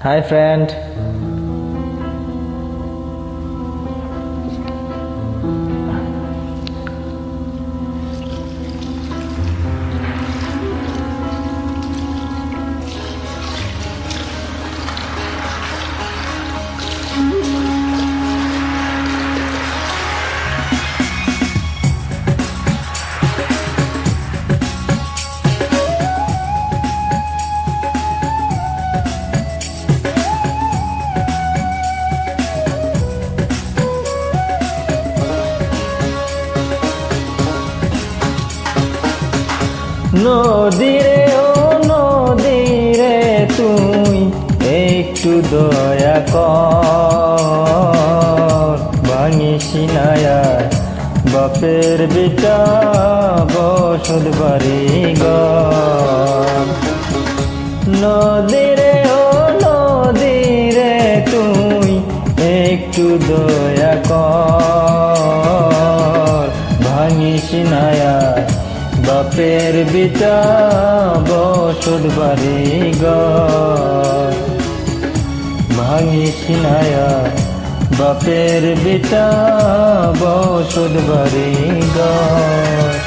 Hi friend. নদীরে ও নদীরে তুই একটু দয়া কর, ভাঙিস না আর বাপের বেটা বসত বাড়ি ঘর। নদীরে ও নদীরে তুই একটু দয়া কর, ভাঙিস না আর বাপের বেটা বসত বাড়ি ঘর। ভাঙিস না আর বাপের বেটা বসত বাড়ি ঘর।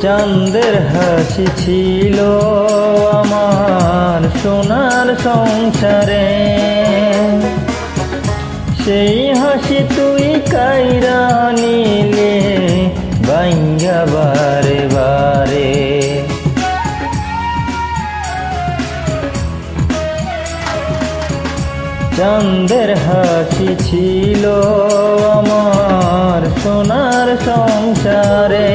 চাঁদের হাসি ছিল আমার সোনার সংসারে, সেই হাসি তুই কাইরা নিলে ভাঙ্গা বারে বারে। চাঁদের হাসি ছিল আমার সোনার সংসারে,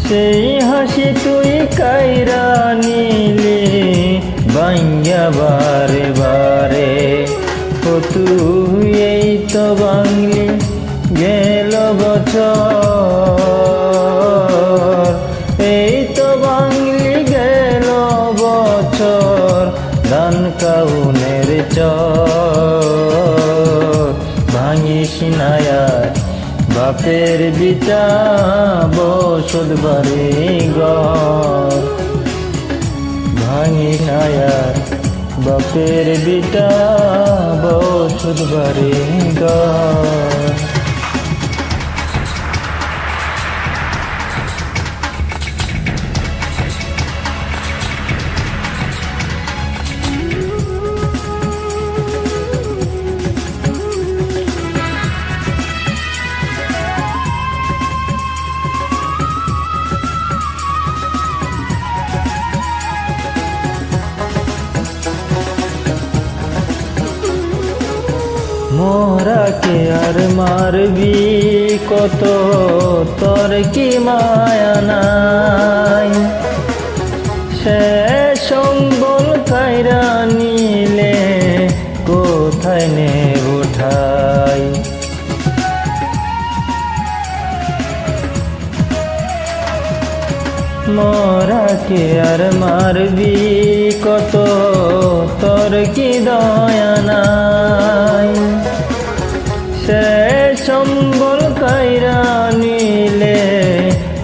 সেই হাসি তুই কাইরা নিলে ভাঙ্গা বারে বারে। ও তুই এই তো বাংলি গেল বছর, এই তো বাংলি গেল বছর ধান কাউনের চর। ভাঙিস না আর বাপের বিটা বসত বাড়ি ঘর। ভাঙিস না আর বাপের বিটা বসত বাড়ি ঘর। মোরাকে আর মারবি কত, তোর কি মায়া নাই? সে সম্বল কাইরা নিলে কোথায় নে উঠাই? মোরাকে আর মারবি কত, তোর কি দয়া নাই? সে সম্বল কাইরা নিলে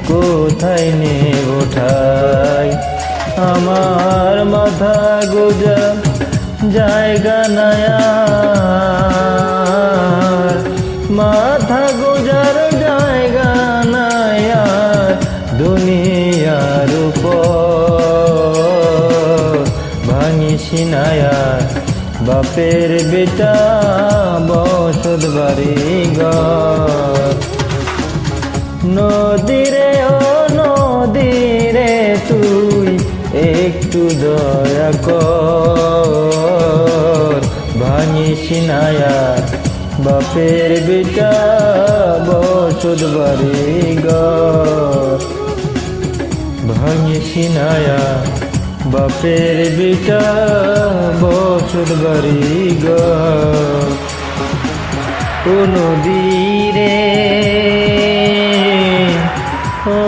কোথায় নে উঠাই? আমার মাথা গোজা জায়গা নায়া, মাথা গোজার জায়গা নায়া দুনিয়ার উপর। ভাঙিস না আর বাপের বেটা বসত বাড়ি ঘর। নদীরে ও নদীরে তুই একটু দয়া কর, ভাঙিস না আর বাপের বেটা বসত বাড়ি ঘর। ভাঙিস না আর বাপের বেটা বসত বসত বাড়ি ঘর। ও নদী রে ও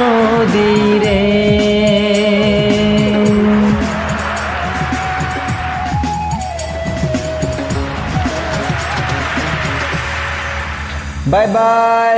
নদী রে। Bye bye.